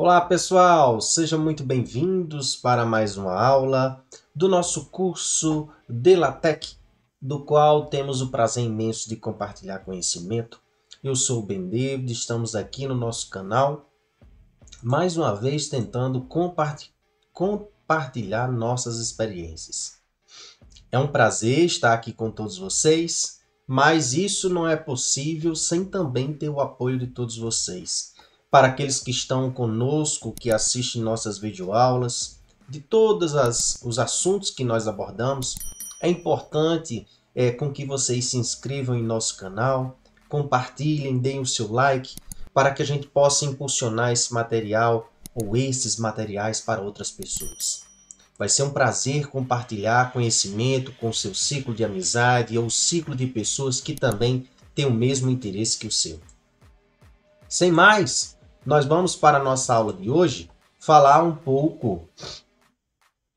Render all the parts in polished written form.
Olá pessoal, sejam muito bem-vindos para mais uma aula do nosso curso de LaTeX, do qual temos o prazer imenso de compartilhar conhecimento. Eu sou o Ben David, estamos aqui no nosso canal, mais uma vez tentando compartilhar nossas experiências. É um prazer estar aqui com todos vocês, mas isso não é possível sem também ter o apoio de todos vocês. Para aqueles que estão conosco, que assistem nossas videoaulas, de todos os assuntos que nós abordamos, é importante com que vocês se inscrevam em nosso canal, compartilhem, deem o seu like, para que a gente possa impulsionar esse material ou esses materiais para outras pessoas. Vai ser um prazer compartilhar conhecimento com o seu ciclo de amizade ou ciclo de pessoas que também têm o mesmo interesse que o seu. Sem mais, nós vamos para a nossa aula de hoje falar um pouco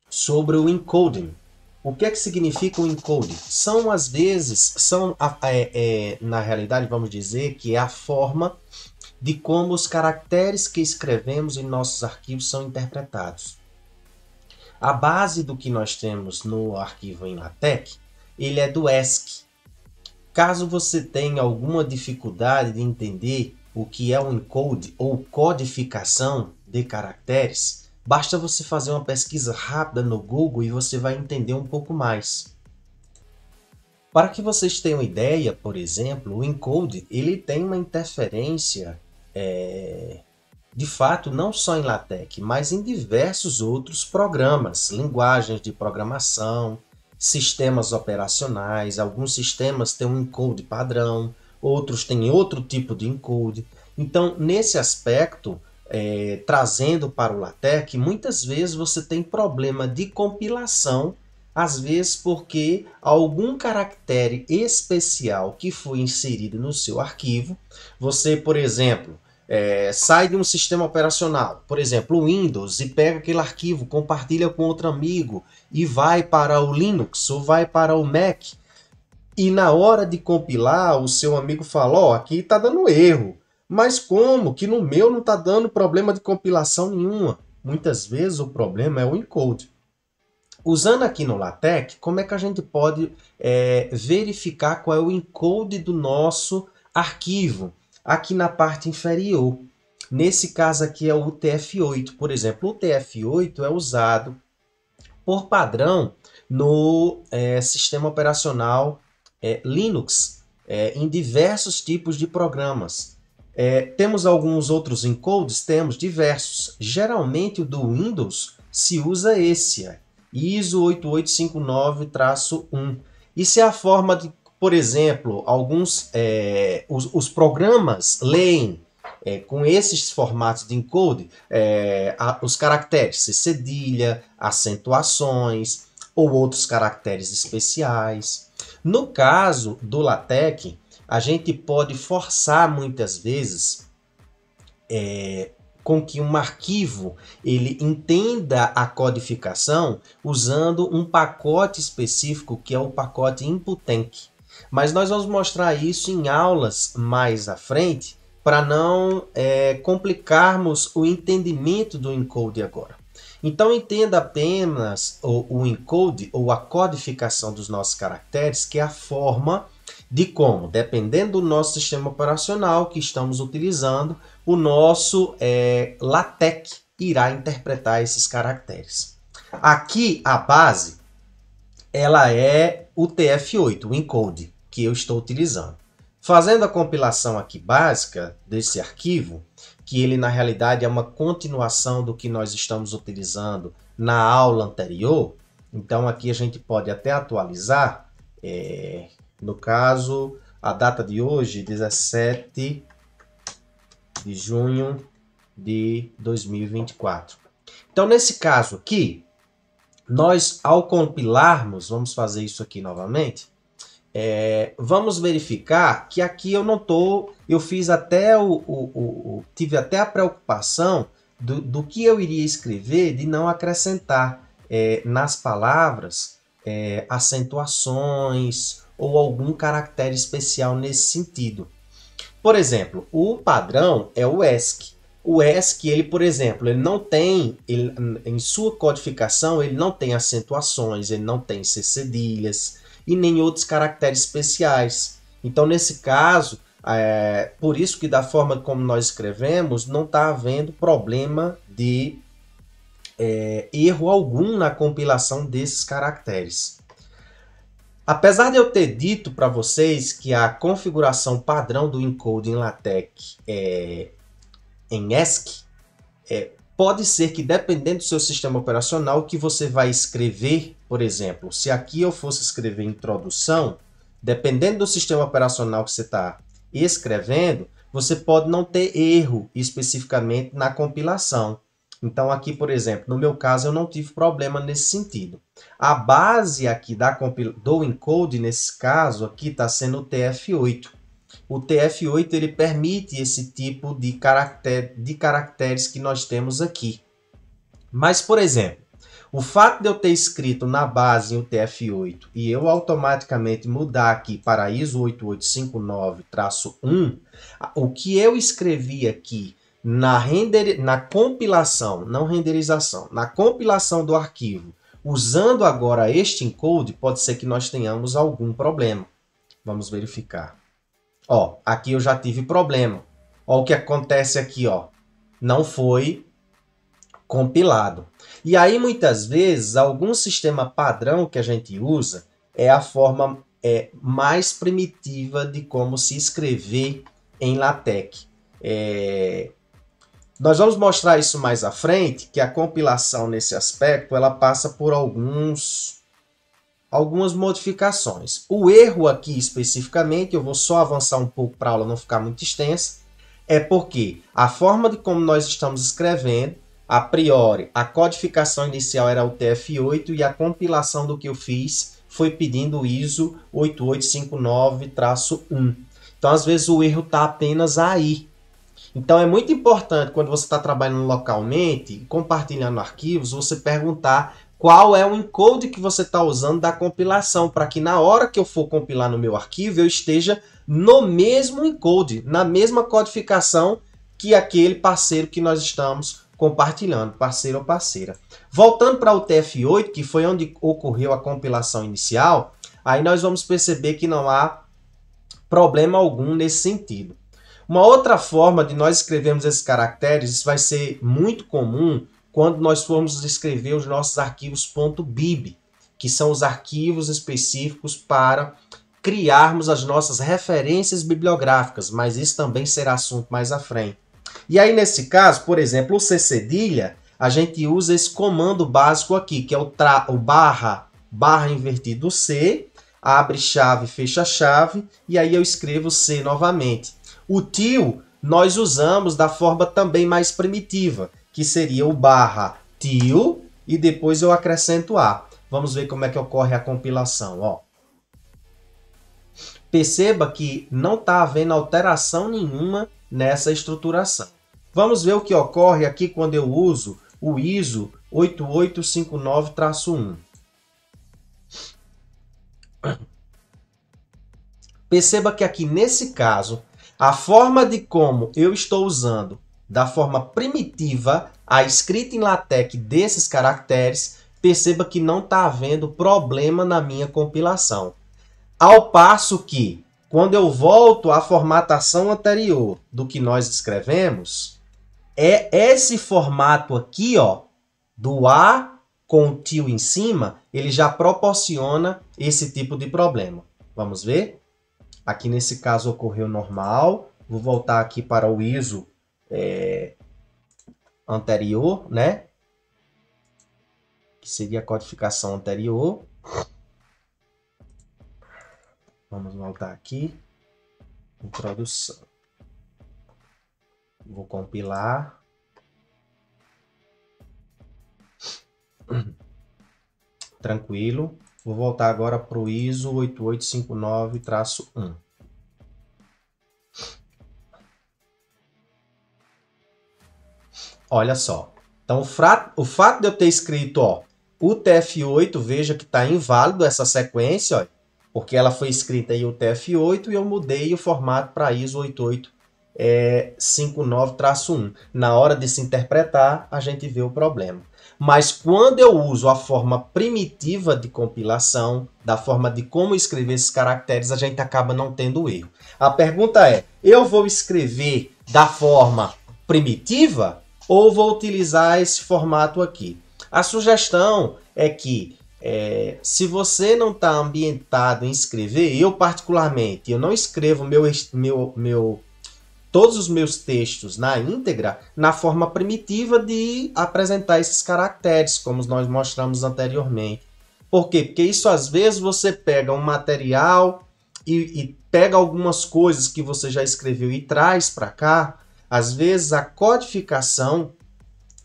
sobre o encoding. O que é que significa o encoding? Na realidade, vamos dizer que é a forma de como os caracteres que escrevemos em nossos arquivos são interpretados. A base do que nós temos no arquivo em LaTeX, ele é do ASCII. Caso você tenha alguma dificuldade de entender o que é o encode ou codificação de caracteres, basta você fazer uma pesquisa rápida no Google e você vai entender um pouco mais. Para que vocês tenham ideia, por exemplo, o encode ele tem uma interferência de fato, não só em LaTeX, mas em diversos outros programas, linguagens de programação, sistemas operacionais. Alguns sistemas têm um encode padrão, outros têm outro tipo de encode. Então, nesse aspecto, trazendo para o LaTeX, muitas vezes você tem problema de compilação, às vezes porque algum caractere especial que foi inserido no seu arquivo, você, por exemplo, sai de um sistema operacional, por exemplo, o Windows, e pega aquele arquivo, compartilha com outro amigo e vai para o Linux ou vai para o Mac. E na hora de compilar, o seu amigo fala, ó, aqui está dando erro. Mas como? Que no meu não está dando problema de compilação nenhuma. Muitas vezes o problema é o encode. Usando aqui no LaTeX, como é que a gente pode verificar qual é o encode do nosso arquivo? Aqui na parte inferior. Nesse caso aqui é o UTF-8. Por exemplo, o UTF-8 é usado por padrão no sistema operacional Linux, em diversos tipos de programas. Temos alguns outros encodes? Temos diversos. Geralmente o do Windows se usa esse, ISO 8859-1. Isso é a forma de, por exemplo, os programas leem com esses formatos de encode os caracteres cedilha, acentuações ou outros caracteres especiais. No caso do LaTeX, a gente pode forçar muitas vezes com que um arquivo ele entenda a codificação usando um pacote específico que é o pacote InputEnc. Mas nós vamos mostrar isso em aulas mais à frente para não complicarmos o entendimento do encode agora. Então entenda apenas o encode ou a codificação dos nossos caracteres, que é a forma de como, dependendo do nosso sistema operacional que estamos utilizando, o nosso LaTeX irá interpretar esses caracteres. Aqui a base ela é o UTF-8, o encode que eu estou utilizando. Fazendo a compilação aqui básica desse arquivo, que ele na realidade é uma continuação do que nós estamos utilizando na aula anterior, então aqui a gente pode até atualizar, no caso, a data de hoje, 17 de junho de 2024. Então, nesse caso aqui, nós, ao compilarmos, vamos fazer isso aqui novamente, vamos verificar que aqui eu não estou, eu fiz até tive até a preocupação do que eu iria escrever, de não acrescentar nas palavras acentuações ou algum caractere especial nesse sentido. Por exemplo, o padrão é o ASCII. O ESC, ele, por exemplo, ele não tem, em sua codificação, ele não tem acentuações, ele não tem C cedilhas e nem outros caracteres especiais. Então, nesse caso, por isso que da forma como nós escrevemos, não está havendo problema de erro algum na compilação desses caracteres. Apesar de eu ter dito para vocês que a configuração padrão do encode em LaTeX é em ESC, pode ser que, dependendo do seu sistema operacional, o que você vai escrever, por exemplo, se aqui eu fosse escrever introdução, dependendo do sistema operacional que você está escrevendo, você pode não ter erro especificamente na compilação. Então aqui, por exemplo, no meu caso, eu não tive problema nesse sentido. A base aqui do encode, nesse caso, aqui está sendo o TF8. O TF8 ele permite esse tipo de caracteres que nós temos aqui. Mas, por exemplo, o fato de eu ter escrito na base o TF8 e eu automaticamente mudar aqui para ISO 8859-1, o que eu escrevi aqui na compilação, não renderização, na compilação do arquivo, usando agora este encode, pode ser que nós tenhamos algum problema. Vamos verificar. Ó, aqui eu já tive problema. Ó, o que acontece aqui, ó, não foi compilado. E aí, muitas vezes, algum sistema padrão que a gente usa é a forma mais primitiva de como se escrever em LaTeX. Nós vamos mostrar isso mais à frente, que a compilação nesse aspecto ela passa por algumas modificações. O erro aqui especificamente, eu vou só avançar um pouco para a aula não ficar muito extensa, é porque a forma de como nós estamos escrevendo, a priori, a codificação inicial era o TF8 e a compilação do que eu fiz foi pedindo o ISO 8859-1. Então, às vezes, o erro está apenas aí. Então, é muito importante, quando você está trabalhando localmente, compartilhando arquivos, você perguntar qual é o encode que você está usando da compilação, para que na hora que eu for compilar no meu arquivo, eu esteja no mesmo encode, na mesma codificação que aquele parceiro que nós estamos compartilhando, parceiro ou parceira. Voltando para o TF8, que foi onde ocorreu a compilação inicial, aí nós vamos perceber que não há problema algum nesse sentido. Uma outra forma de nós escrevermos esses caracteres, isso vai ser muito comum quando nós formos escrever os nossos arquivos .bib, que são os arquivos específicos para criarmos as nossas referências bibliográficas, mas isso também será assunto mais à frente. E aí, nesse caso, por exemplo, o C cedilha, a gente usa esse comando básico aqui, que é o barra invertido C, abre chave, fecha chave, e aí eu escrevo C novamente. O til nós usamos da forma também mais primitiva, que seria o barra til e depois eu acrescento A. Vamos ver como é que ocorre a compilação. Ó. Perceba que não está havendo alteração nenhuma nessa estruturação. Vamos ver o que ocorre aqui quando eu uso o ISO 8859-1. Perceba que aqui nesse caso, a forma de como eu estou usando da forma primitiva a escrita em LaTeX desses caracteres, perceba que não está havendo problema na minha compilação. Ao passo que, quando eu volto à formatação anterior do que nós escrevemos, esse formato aqui, ó, do A com o til em cima, ele já proporciona esse tipo de problema. Vamos ver? Aqui nesse caso ocorreu normal. Vou voltar aqui para o ISO anterior, né? Que seria a codificação anterior. Vamos voltar aqui. Introdução. Vou compilar. Tranquilo. Vou voltar agora para o ISO 8859-1. Olha só. Então, o fato de eu ter escrito o TF8, veja que está inválido essa sequência, ó, porque ela foi escrita em UTF-8 e eu mudei o formato para ISO 59-1. Na hora de se interpretar, a gente vê o problema. Mas quando eu uso a forma primitiva de compilação, da forma de como escrever esses caracteres, a gente acaba não tendo erro. A pergunta é, eu vou escrever da forma primitiva ou vou utilizar esse formato aqui? A sugestão é que, se você não está ambientado em escrever, eu particularmente, eu não escrevo todos os meus textos na íntegra na forma primitiva de apresentar esses caracteres, como nós mostramos anteriormente. Por quê? Porque isso às vezes você pega um material e pega algumas coisas que você já escreveu e traz para cá. Às vezes a codificação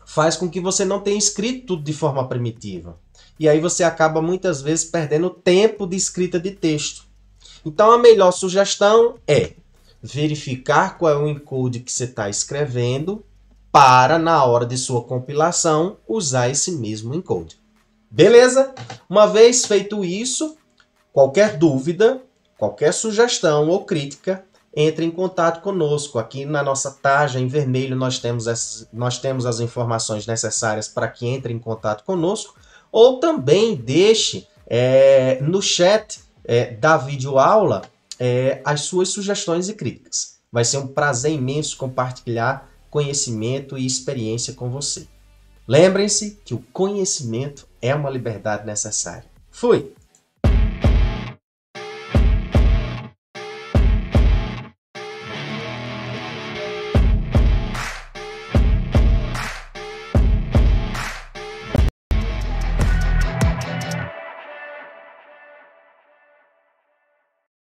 faz com que você não tenha escrito tudo de forma primitiva. E aí você acaba muitas vezes perdendo tempo de escrita de texto. Então a melhor sugestão é verificar qual é o encode que você está escrevendo para, na hora de sua compilação, usar esse mesmo encode. Beleza? Uma vez feito isso, qualquer dúvida, qualquer sugestão ou crítica, entre em contato conosco. Aqui na nossa tarja em vermelho nós temos as informações necessárias para que entre em contato conosco, ou também deixe no chat da videoaula as suas sugestões e críticas. Vai ser um prazer imenso compartilhar conhecimento e experiência com você. Lembrem-se que o conhecimento é uma liberdade necessária. Fui!